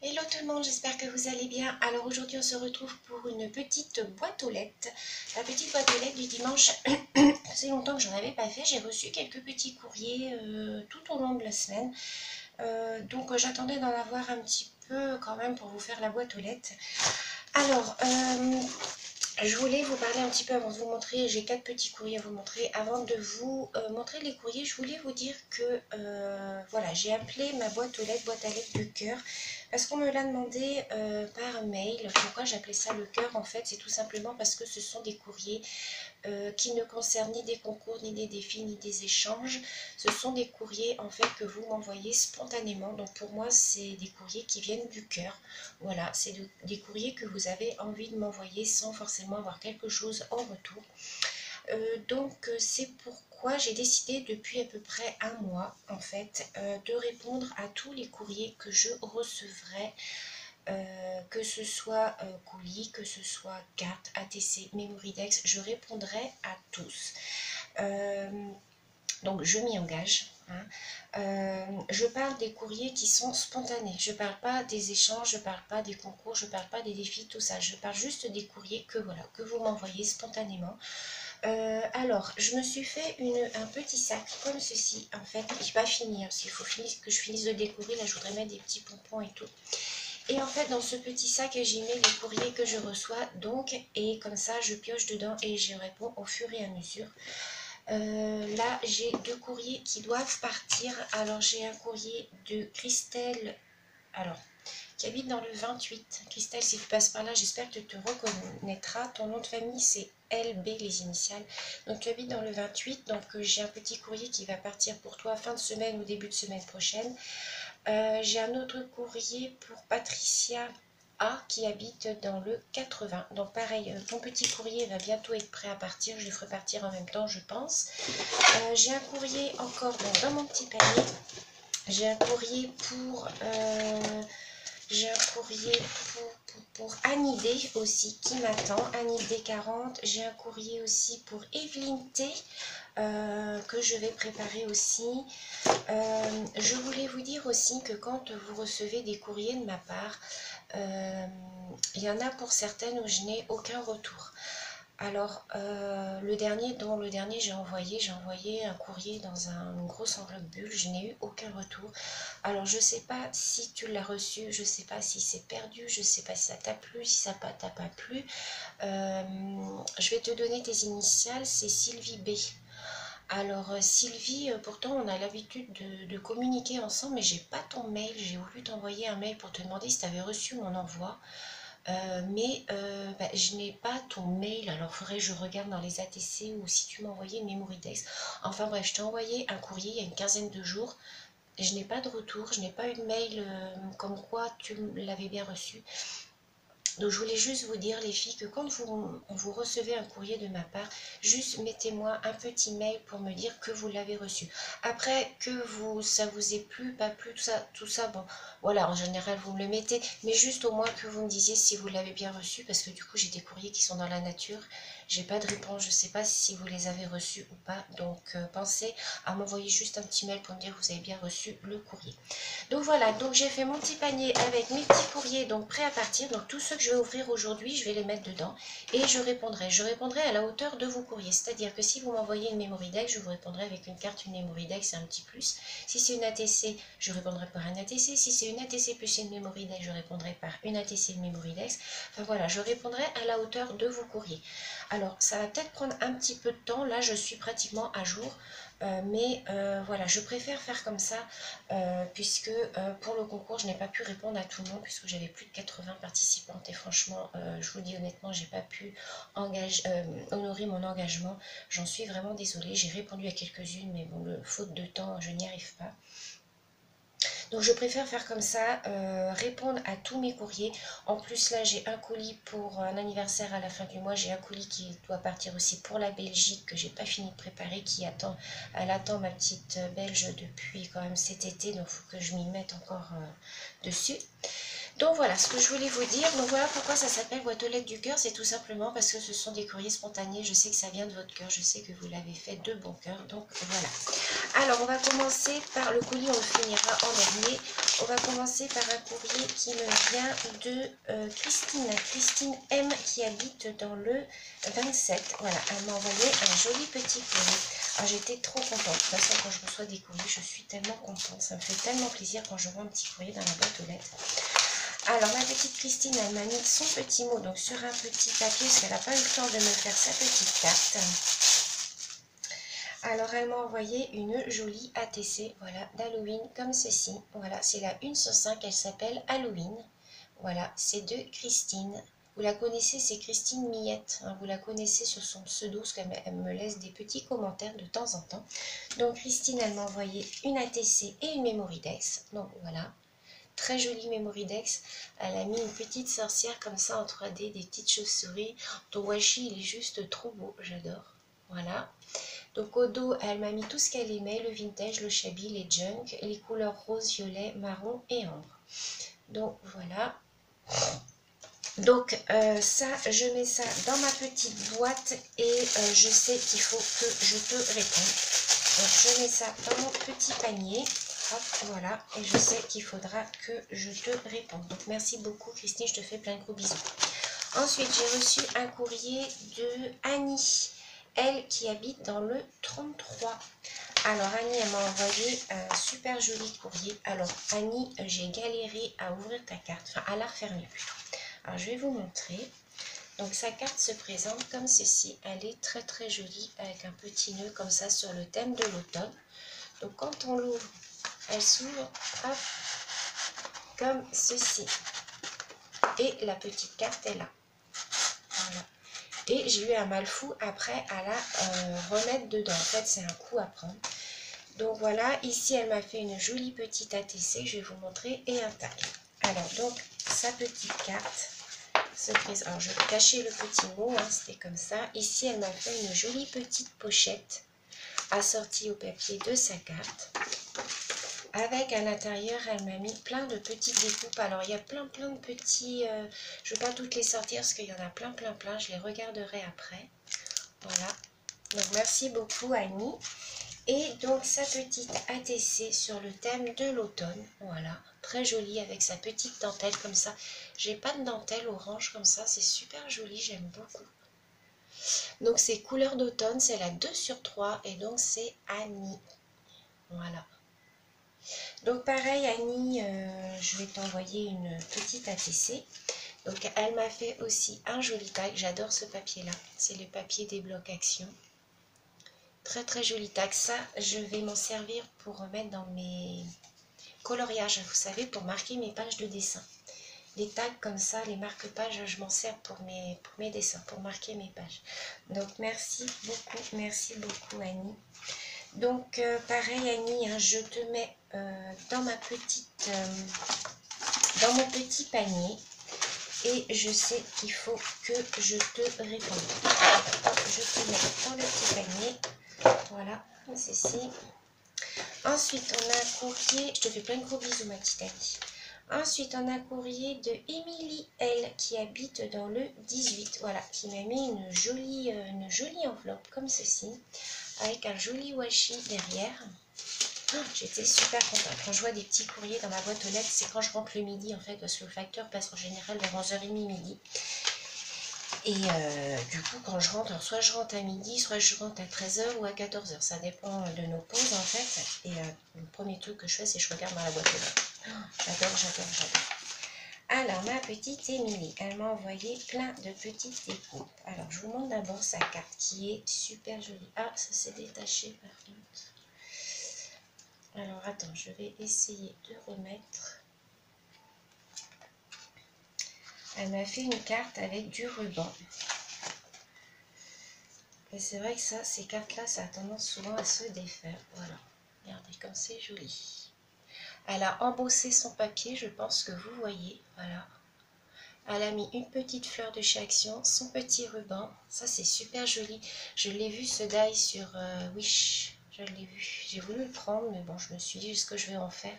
Hello tout le monde, j'espère que vous allez bien. Alors aujourd'hui on se retrouve pour une petite boîte aux lettres. La petite boîte aux lettres du dimanche, c'est longtemps que j'en avais pas fait. J'ai reçu quelques petits courriers tout au long de la semaine. Donc j'attendais d'en avoir un petit peu quand même pour vous faire la boîte aux lettres. Alors, je voulais vous parler un petit peu avant de vous montrer, j'ai 4 petits courriers à vous montrer. Avant de vous montrer les courriers, je voulais vous dire que voilà, j'ai appelé ma boîte aux lettres du cœur parce qu'on me l'a demandé par mail. Pourquoi j'appelais ça le cœur? En fait, c'est tout simplement parce que ce sont des courriers qui ne concernent ni des concours, ni des défis, ni des échanges. Ce sont des courriers en fait que vous m'envoyez spontanément. Donc pour moi, c'est des courriers qui viennent du cœur. Voilà, c'est des courriers que vous avez envie de m'envoyer sans forcément avoir quelque chose en retour. Donc c'est pourquoi j'ai décidé depuis à peu près un mois en fait de répondre à tous les courriers que je recevrai. Que ce soit colis, que ce soit carte, ATC, Memoridex, je répondrai à tous. Donc je m'y engage. Je parle des courriers qui sont spontanés. Je ne parle pas des échanges, je ne parle pas des concours, je ne parle pas des défis, tout ça. Je parle juste des courriers que vous m'envoyez spontanément. Alors, je me suis fait un petit sac comme ceci. En fait, je n'ai pas fini. S'il faut que je finisse de découvrir, là je voudrais mettre des petits pompons et tout. Et en fait, dans ce petit sac, j'y mets les courriers que je reçois, donc, et comme ça, je pioche dedans et je réponds au fur et à mesure. Là, j'ai 2 courriers qui doivent partir. Alors, j'ai un courrier de Christelle, alors, qui habite dans le 28. Christelle, si tu passes par là, j'espère que tu te reconnaîtras. Ton nom de famille, c'est LB, les initiales. Donc, tu habites dans le 28. Donc, j'ai un petit courrier qui va partir pour toi fin de semaine ou début de semaine prochaine. J'ai un autre courrier pour Patricia A qui habite dans le 80. Donc pareil, ton petit courrier va bientôt être prêt à partir. Je le ferai partir en même temps, je pense. J'ai un courrier encore dans mon petit panier. J'ai un courrier pour... pour Anidé aussi qui m'attend. Anidé 40. J'ai un courrier aussi pour Evelyne T. Que je vais préparer aussi. Je voulais vous dire aussi que quand vous recevez des courriers de ma part, il y en a pour certaines où je n'ai aucun retour. Alors, le dernier j'ai envoyé un courrier dans une grosse enveloppe bulle, je n'ai eu aucun retour. Alors, je ne sais pas si tu l'as reçu, je ne sais pas si c'est perdu, je ne sais pas si ça t'a plu, si ça t'a pas plu. Je vais te donner tes initiales, c'est Sylvie B. Alors Sylvie, pourtant on a l'habitude de communiquer ensemble, mais j'ai pas ton mail. J'ai voulu t'envoyer un mail pour te demander si tu avais reçu mon envoi. Mais je n'ai pas ton mail, alors il faudrait que je regarde dans les ATC ou si tu m'as envoyé une Memoridex. Enfin bref, je t'ai envoyé un courrier il y a une quinzaine de jours. Et je n'ai pas de retour, je n'ai pas eu de mail comme quoi tu l'avais bien reçu. Donc je voulais juste vous dire les filles que quand vous recevez un courrier de ma part, juste mettez-moi un petit mail pour me dire que vous l'avez reçu. Après que ça vous ait plu, pas plu, tout ça, bon, voilà, en général vous me le mettez, mais juste au moins que vous me disiez si vous l'avez bien reçu, parce que du coup j'ai des courriers qui sont dans la nature, j'ai pas de réponse, je sais pas si vous les avez reçus ou pas, donc pensez à m'envoyer juste un petit mail pour me dire que vous avez bien reçu le courrier. Donc voilà, donc j'ai fait mon petit panier avec mes petits courriers donc prêts à partir. Donc tous ceux que je vais ouvrir aujourd'hui, je vais les mettre dedans et je répondrai. Je répondrai à la hauteur de vos courriers. C'est-à-dire que si vous m'envoyez une Memoridex, je vous répondrai avec une carte, une Memoridex, c'est un petit plus. Si c'est une ATC, je répondrai par un ATC. Si c'est une ATC plus une Memoridex, je répondrai par une ATC et une Memoridex. Enfin voilà, je répondrai à la hauteur de vos courriers. Alors ça va peut-être prendre un petit peu de temps. Là, je suis pratiquement à jour. Mais voilà, je préfère faire comme ça puisque pour le concours, je n'ai pas pu répondre à tout le monde puisque j'avais plus de 80 participantes et franchement, je vous dis honnêtement, j'ai pas pu honorer mon engagement. J'en suis vraiment désolée, j'ai répondu à quelques-unes, mais bon, faute de temps, je n'y arrive pas. Donc je préfère faire comme ça, répondre à tous mes courriers. En plus là j'ai un colis pour un anniversaire à la fin du mois. J'ai un colis qui doit partir aussi pour la Belgique que j'ai pas fini de préparer, elle attend ma petite Belge depuis quand même cet été. Donc il faut que je m'y mette encore dessus. Donc voilà ce que je voulais vous dire. Donc voilà pourquoi ça s'appelle boîte aux lettres du cœur. C'est tout simplement parce que ce sont des courriers spontanés. Je sais que ça vient de votre cœur. Je sais que vous l'avez fait de bon cœur. Donc voilà. Alors, on va commencer par le colis, on le finira en dernier. On va commencer par un courrier qui me vient de Christine. Christine M qui habite dans le 27. Voilà, elle m'a envoyé un joli petit courrier. Alors, j'étais trop contente. De toute façon, quand je reçois des courriers, je suis tellement contente. Ça me fait tellement plaisir quand je vois un petit courrier dans la boîte aux lettres. Alors, ma petite Christine, elle m'a mis son petit mot donc sur un petit papier parce qu'elle n'a pas eu le temps de me faire sa petite carte. Alors, elle m'a envoyé une jolie ATC, voilà, d'Halloween, comme ceci. Voilà, c'est la 1 sur 5, elle s'appelle Halloween. Voilà, c'est de Christine. Vous la connaissez, c'est Christine Millette. Hein, vous la connaissez sur son pseudo, parce qu'elle me laisse des petits commentaires de temps en temps. Donc, Christine, elle m'a envoyé une ATC et une Mémoridex. Donc, voilà. Très jolie Mémoridex. Elle a mis une petite sorcière comme ça en 3D, des petites chauves-souris. Ton washi, il est juste trop beau, j'adore. Voilà. Donc au dos, elle m'a mis tout ce qu'elle aimait, le vintage, le shabby, les junk, les couleurs rose, violet, marron et ambre. Donc voilà. Donc ça, je mets ça dans ma petite boîte et je sais qu'il faut que je te réponde. Donc je mets ça dans mon petit panier. Hop, voilà. Et je sais qu'il faudra que je te réponde. Donc merci beaucoup Christine, je te fais plein de gros bisous. Ensuite, j'ai reçu un courrier de Annie. Elle qui habite dans le 33. Alors Annie, elle m'a envoyé un super joli courrier. Alors Annie, j'ai galéré à ouvrir ta carte, enfin à la refermer plutôt. Alors je vais vous montrer. Donc sa carte se présente comme ceci. Elle est très très jolie avec un petit nœud comme ça sur le thème de l'automne. Donc quand on l'ouvre, elle s'ouvre comme ceci. Et la petite carte est là. Voilà. Et j'ai eu un mal fou après à la remettre dedans. En fait, c'est un coup à prendre. Donc voilà, ici, elle m'a fait une jolie petite ATC. Je vais vous montrer et un tag. Alors, donc, sa petite carte se présente. Alors, je vais cacher le petit mot, hein, c'était comme ça. Ici, elle m'a fait une jolie petite pochette assortie au papier de sa carte. Avec à l'intérieur, elle m'a mis plein de petites découpes. Alors, il y a plein de petits... je ne vais pas toutes les sortir parce qu'il y en a plein. Je les regarderai après. Voilà. Donc, merci beaucoup, Annie. Et donc, sa petite ATC sur le thème de l'automne. Voilà. Très jolie avec sa petite dentelle comme ça. J'ai pas de dentelle orange comme ça. C'est super joli. J'aime beaucoup. Donc, c'est couleur d'automne. C'est la 2 sur 3. Et donc, c'est Annie. Voilà. Donc pareil Annie, je vais t'envoyer une petite ATC. Donc elle m'a fait aussi un joli tag, j'adore ce papier là, c'est le papier des blocs action. Très très joli tag, ça je vais m'en servir pour remettre dans mes coloriages, vous savez, pour marquer mes pages de dessin. Les tags comme ça, les marque-pages, je m'en sers pour mes dessins, pour marquer mes pages. Donc merci beaucoup Annie. Donc pareil Annie, hein, je te mets dans mon petit panier et je sais qu'il faut que je te réponde. Donc, je te mets dans le petit panier, voilà, ceci. Ensuite on a un courrier, je te fais plein de gros bisous ma petite Annie. Ensuite on a un courrier de Émilie L qui habite dans le 18, voilà, qui m'a mis une jolie enveloppe comme ceci, avec un joli washi derrière. Oh, j'étais super contente. Quand je vois des petits courriers dans ma boîte aux lettres, c'est quand je rentre le midi en fait, parce que le facteur passe en général vers 11h30 midi. Et du coup, quand je rentre, alors soit je rentre à midi, soit je rentre à 13h ou à 14h. Ça dépend de nos pauses en fait. Et le premier truc que je fais, c'est que je regarde dans la boîte aux lettres. Oh, j'adore. Alors, ma petite Émilie, elle m'a envoyé plein de petites découpes. Alors, je vous montre d'abord sa carte qui est super jolie. Ah, ça s'est détaché par contre. Alors, attends, je vais essayer de remettre. Elle m'a fait une carte avec du ruban. Et c'est vrai que ça, ces cartes-là, ça a tendance souvent à se défaire. Voilà, regardez comme c'est joli. Elle a embossé son papier, je pense que vous voyez. Voilà. Elle a mis une petite fleur de chez Action, son petit ruban. Ça, c'est super joli. Je l'ai vu ce die sur Wish. Je l'ai vu. J'ai voulu le prendre, mais bon, je me suis dit ce que je vais en faire.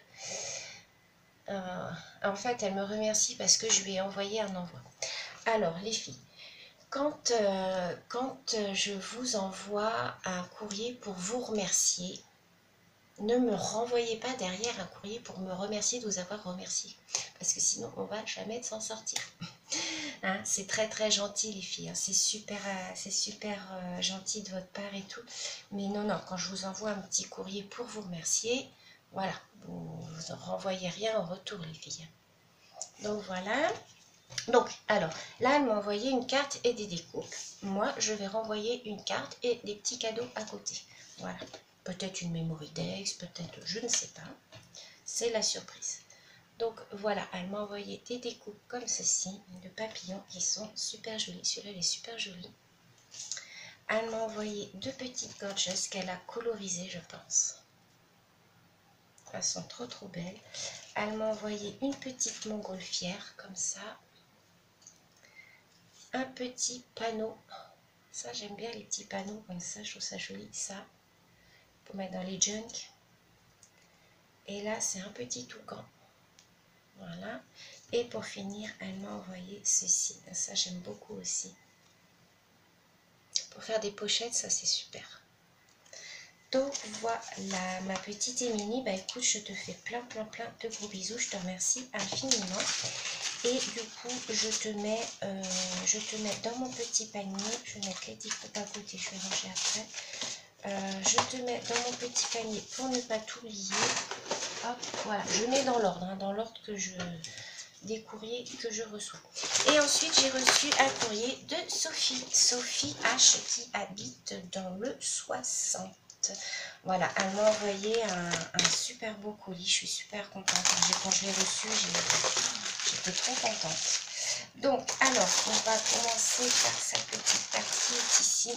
En fait, elle me remercie parce que je lui ai envoyé un envoi. Alors, les filles, quand je vous envoie un courrier pour vous remercier, ne me renvoyez pas derrière un courrier pour me remercier de vous avoir remercié. Parce que sinon, on va jamais s'en sortir. Hein, c'est très très gentil les filles, hein. C'est super gentil de votre part et tout. Mais non, non, quand je vous envoie un petit courrier pour vous remercier, voilà, vous ne renvoyez rien en retour les filles. Donc voilà. Donc, alors, là, elle m'a envoyé une carte et des découpes. Moi, je vais renvoyer une carte et des petits cadeaux à côté. Voilà. Peut-être une memory dex, peut-être, je ne sais pas. C'est la surprise. Donc, voilà, elle m'a envoyé des découpes comme ceci, de papillons qui sont super jolis. Celui-là, il est super joli. Elle m'a envoyé deux petites gorgeous qu'elle a colorisées, je pense. Elles sont trop, trop belles. Elle m'a envoyé une petite montgolfière, comme ça. Un petit panneau. Ça, j'aime bien les petits panneaux comme ça, je trouve ça joli. Ça, pour mettre dans les junk. Et là, c'est un petit toucan. Voilà. Et pour finir, elle m'a envoyé ceci. Ça, j'aime beaucoup aussi. Pour faire des pochettes, ça, c'est super. Donc, voilà, ma petite Émilie. Bah, écoute, je te fais plein de gros bisous. Je te remercie infiniment. Et du coup, je te mets dans mon petit panier. Je vais mettre les découpes à côté, je vais ranger après. Je te mets dans mon petit panier pour ne pas t'oublier. Hop, voilà, je mets dans l'ordre, hein, dans l'ordre des courriers que je reçois. Et ensuite, j'ai reçu un courrier de Sophie. Sophie H qui habite dans le 60. Voilà, elle m'a envoyé un super beau colis. Je suis super contente. Quand je l'ai reçu, j'étais trop contente. Donc, alors, on va commencer par cette petite partie ici.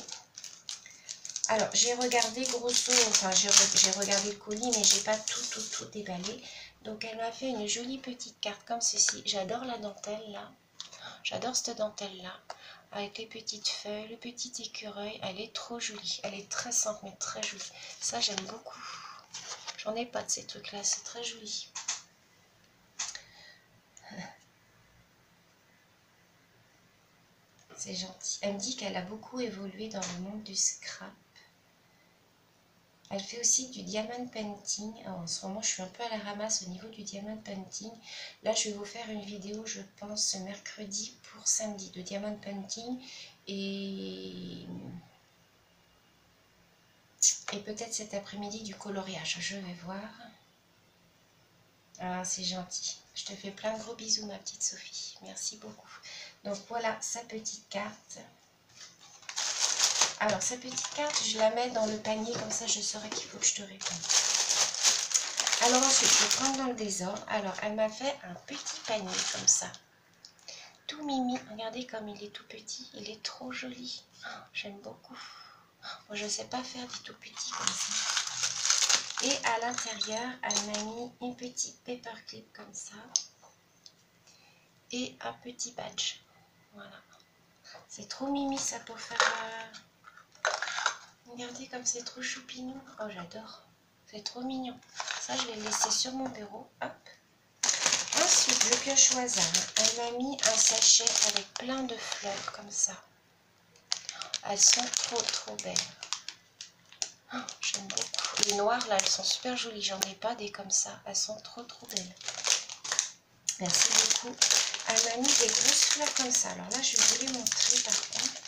Alors, j'ai regardé grosso, enfin, j'ai regardé le colis, mais j'ai pas tout déballé. Donc, elle m'a fait une jolie petite carte comme ceci. J'adore la dentelle, là. J'adore cette dentelle-là. Avec les petites feuilles, le petit écureuil. Elle est trop jolie. Elle est très simple, mais très jolie. Ça, j'aime beaucoup. J'en ai pas de ces trucs-là. C'est très joli. C'est gentil. Elle me dit qu'elle a beaucoup évolué dans le monde du scrap. Elle fait aussi du diamond painting. Alors, en ce moment, je suis un peu à la ramasse au niveau du diamond painting. Là, je vais vous faire une vidéo, je pense, ce mercredi pour samedi de diamond painting. Et peut-être cet après-midi du coloriage. Je vais voir. Ah, c'est gentil. Je te fais plein de gros bisous, ma petite Sophie. Merci beaucoup. Donc, voilà sa petite carte. Alors, cette petite carte, je la mets dans le panier, comme ça je saurai qu'il faut que je te réponde. Alors ensuite, je vais prendre dans le désordre. Alors, elle m'a fait un petit panier comme ça. Tout mimi. Regardez comme il est tout petit. Il est trop joli. Oh, j'aime beaucoup. Moi, je ne sais pas faire des tout petits comme ça. Et à l'intérieur, elle m'a mis une petite paperclip comme ça. Et un petit badge. Voilà. C'est trop mimi ça pour faire... Regardez comme c'est trop choupinou. Oh, j'adore. C'est trop mignon. Ça, je l'ai laissé sur mon bureau. Hop. Ensuite, je pioche au hasard. Elle m'a mis un sachet avec plein de fleurs comme ça. Elles sont trop belles. Oh, j'aime beaucoup. Les noires, là, elles sont super jolies. J'en ai pas des comme ça. Elles sont trop belles. Merci beaucoup. Elle m'a mis des grosses fleurs comme ça. Alors là, je vais vous les montrer par contre.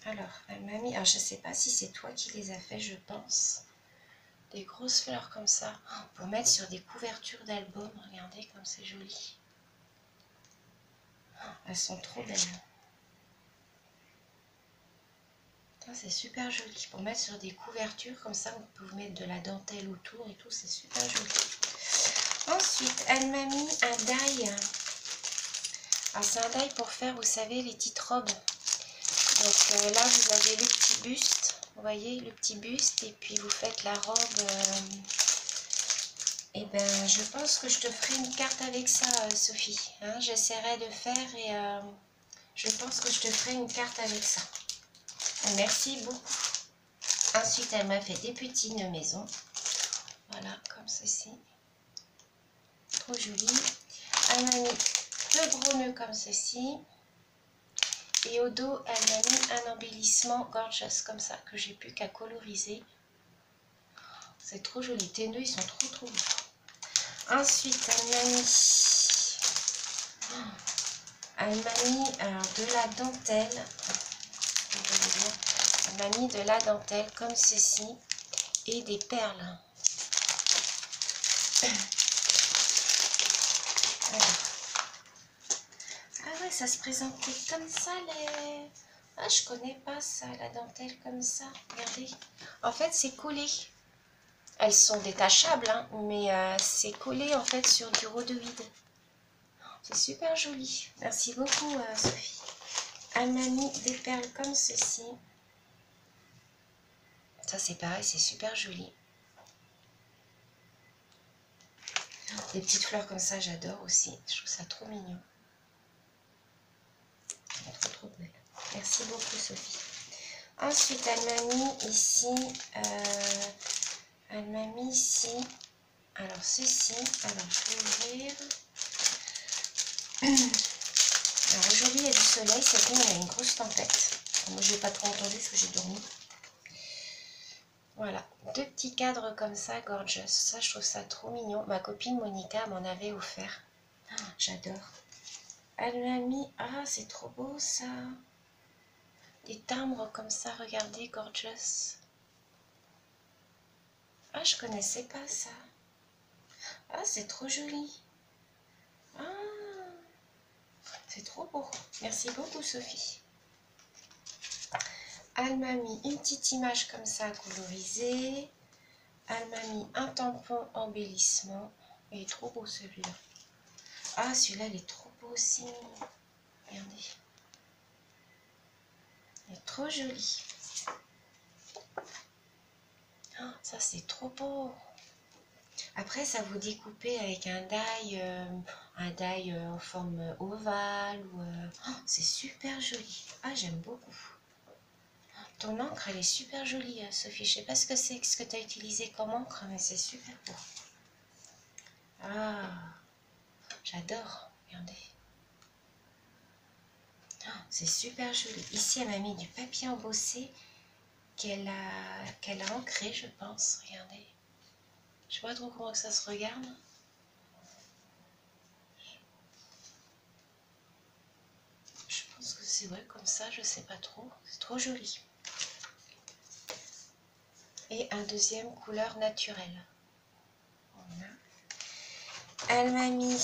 Alors, elle m'a mis... Alors, je ne sais pas si c'est toi qui les as fait, je pense. Des grosses fleurs comme ça. Pour mettre sur des couvertures d'albums. Regardez comme c'est joli. Elles sont trop belles. C'est super joli. Pour mettre sur des couvertures comme ça, on peut vous mettre de la dentelle autour et tout. C'est super joli. Ensuite, elle m'a mis un die. Alors, c'est un die pour faire, vous savez, les petites robes. Donc là, vous avez le petit buste. Vous voyez, le petit buste. Et puis, vous faites la robe. Et ben, je pense que je te ferai une carte avec ça, Sophie. Hein, j'essaierai de faire et je pense que je te ferai une carte avec ça. Merci beaucoup. Ensuite, elle m'a fait des petits nœuds maison. Voilà, comme ceci. Trop joli. Elle m'a mis deux gros nœuds comme ceci. Et au dos, elle m'a mis un embellissement gorgeous comme ça, que j'ai plus qu'à coloriser. C'est trop joli. Tes nœuds, ils sont trop beaux. Ensuite, elle m'a mis alors, de la dentelle. Elle m'a mis de la dentelle comme ceci et des perles. Alors. Ah ouais, ça se présentait comme ça les... Ah, je connais pas ça, la dentelle comme ça. Regardez. En fait, c'est collé. Elles sont détachables, hein, mais c'est collé en fait sur du rhodoïde. C'est super joli. Merci beaucoup, Sophie. Elle m'a mis des perles comme ceci. Ça, c'est pareil, c'est super joli. Des petites fleurs comme ça, j'adore aussi. Je trouve ça trop mignon. Trop belle. Merci beaucoup, Sophie. Ensuite, elle m'a mis ici... elle m'a mis ici... Alors, ceci... Alors, je vais ouvrir... Alors, aujourd'hui, il y a du soleil. Cette nuit, il y a une grosse tempête. Moi, je n'ai pas trop entendu parce que j'ai dormi. Voilà, deux petits cadres comme ça, gorgeous. Ça, je trouve ça trop mignon. Ma copine Monica m'en avait offert. Oh, j'adore. Elle m'a mis... Ah, c'est trop beau, ça. Des timbres comme ça, regardez, gorgeous. Ah, je connaissais pas ça. Ah, c'est trop joli. Ah, c'est trop beau. Merci beaucoup, Sophie. Elle m'a mis une petite image comme ça, colorisée. Elle m'a mis un tampon embellissement. Il est trop beau, celui-là. Ah, celui-là, il est trop beau aussi. Regardez. Il est trop joli. Oh, ça, c'est trop beau. Après, ça vous découpez avec un die en forme ovale. Oh, c'est super joli. Ah, j'aime beaucoup. Ton encre, elle est super jolie, Sophie. Je sais pas ce que c'est, ce que tu as utilisé comme encre, mais c'est super beau. Ah, j'adore. Regardez. Oh, c'est super joli. Ici, elle m'a mis du papier embossé qu'elle a ancré, je pense. Regardez. Je sais pas trop comment que ça se regarde. Je pense que c'est vrai comme ça, je sais pas trop. C'est trop joli. Et un deuxième couleur naturelle. Voilà. Elle m'a mis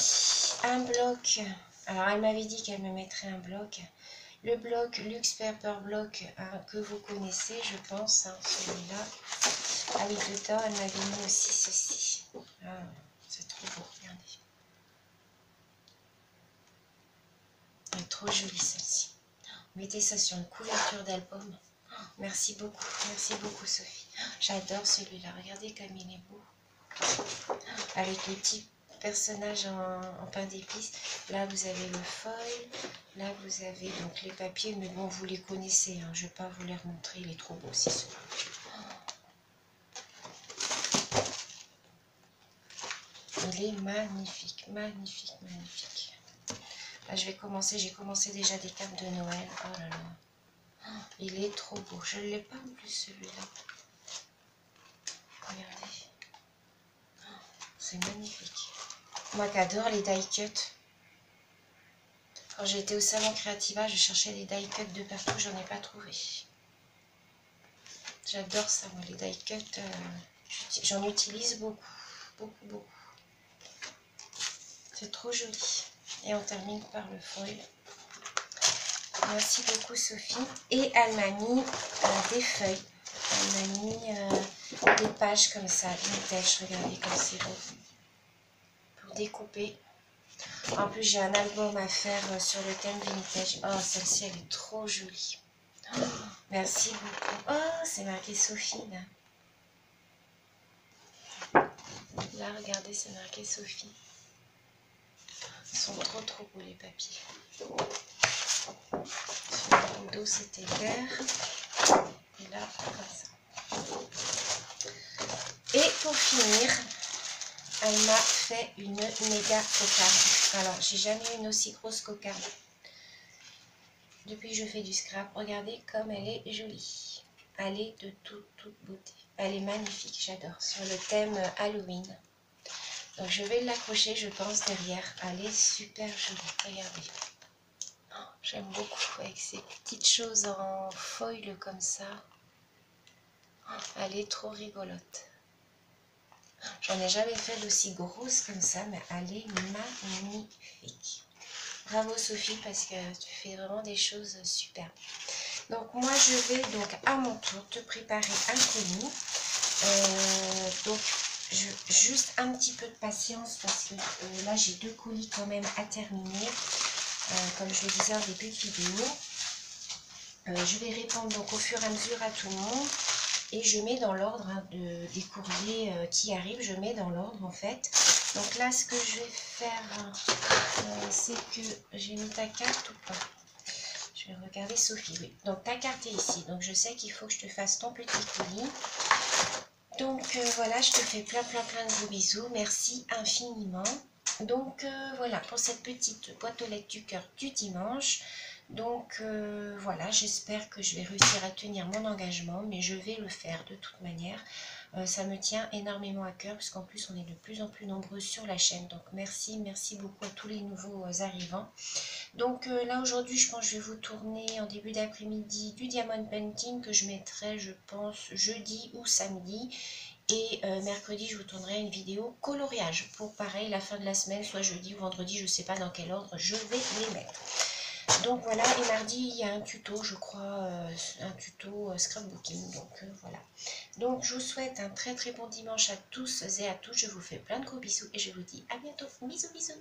un bloc. Alors, elle m'avait dit qu'elle me mettrait un bloc. Le bloc Luxe Paper Block que vous connaissez, je pense, hein, celui-là. Ah oui, dedans, elle m'avait mis aussi ceci. Ah, c'est trop beau, regardez. Elle est trop jolie, celle-ci. Mettez ça sur une couverture d'album. Merci beaucoup, Sophie. J'adore celui-là. Regardez comme il est beau. Avec les petits personnages en pain d'épices. Là, vous avez le foil. Là, vous avez donc les papiers. Mais bon, vous les connaissez. Hein. Je ne vais pas vous les remontrer. Il est trop beau aussi, celui-là. Il est magnifique, magnifique, magnifique. Là, je vais commencer. J'ai commencé déjà des cartes de Noël. Oh là là. Il est trop beau. Je ne l'ai pas en plus, celui-là. Regardez. C'est magnifique. Moi qui adore les die cut. Quand j'étais au salon Creativa, je cherchais des die cut de partout. J'en ai pas trouvé. J'adore ça, moi, les die cut. J'en utilise beaucoup. Beaucoup, beaucoup. C'est trop joli. Et on termine par le foil. Merci beaucoup, Sophie. Et elle m'a mis des feuilles. Elle m'a mis des pages comme ça, vintage. Regardez comme c'est beau. Pour découper. En plus, j'ai un album à faire sur le thème vintage. Oh, celle-ci, elle est trop jolie. Oh, merci beaucoup. Oh, c'est marqué Sophie, là. Là, regardez, c'est marqué Sophie. Ils sont trop beaux, les papiers. Sur le dos, c'était vert. Et là, comme ça. Et pour finir, elle m'a fait une méga cocarde. Alors, j'ai jamais eu une aussi grosse cocarde. depuis que je fais du scrap. Regardez comme elle est jolie. Elle est de toute beauté. Elle est magnifique, j'adore. Sur le thème Halloween. Donc je vais l'accrocher, je pense, derrière. Elle est super jolie. Regardez. Oh, j'aime beaucoup avec ces petites choses en foil comme ça. Oh, elle est trop rigolote. J'en ai jamais fait d'aussi grosse comme ça, mais elle est magnifique. Bravo Sophie, parce que tu fais vraiment des choses super. Donc moi je vais donc à mon tour te préparer un colis. Donc juste un petit peu de patience parce que là j'ai 2 colis quand même à terminer. Comme je le disais en début de vidéo. Je vais répondre donc au fur et à mesure à tout le monde. Et je mets dans l'ordre des courriers qui arrivent, je mets dans l'ordre en fait. Donc là, ce que je vais faire, c'est que j'ai mis ta carte ou pas. Je vais regarder Sophie, oui. Donc ta carte est ici. Donc je sais qu'il faut que je te fasse ton petit colis. Donc voilà, je te fais plein de gros bisous. Merci infiniment. Donc voilà pour cette petite boîte aux lettres du cœur du dimanche. Donc voilà, j'espère que je vais réussir à tenir mon engagement, mais je vais le faire de toute manière. Ça me tient énormément à cœur, puisqu'en plus on est de plus en plus nombreux sur la chaîne. Donc merci beaucoup à tous les nouveaux arrivants. Donc là aujourd'hui, je pense que je vais vous tourner en début d'après-midi du Diamond Painting que je mettrai, je pense, jeudi ou samedi. Et mercredi, je vous tournerai une vidéo coloriage pour pareil la fin de la semaine, soit jeudi ou vendredi, je ne sais pas dans quel ordre je vais les mettre. Donc voilà, et mardi, il y a un tuto, je crois, un tuto scrapbooking. Donc voilà. Donc je vous souhaite un très bon dimanche à tous et à toutes. Je vous fais plein de gros bisous et je vous dis à bientôt. Bisous.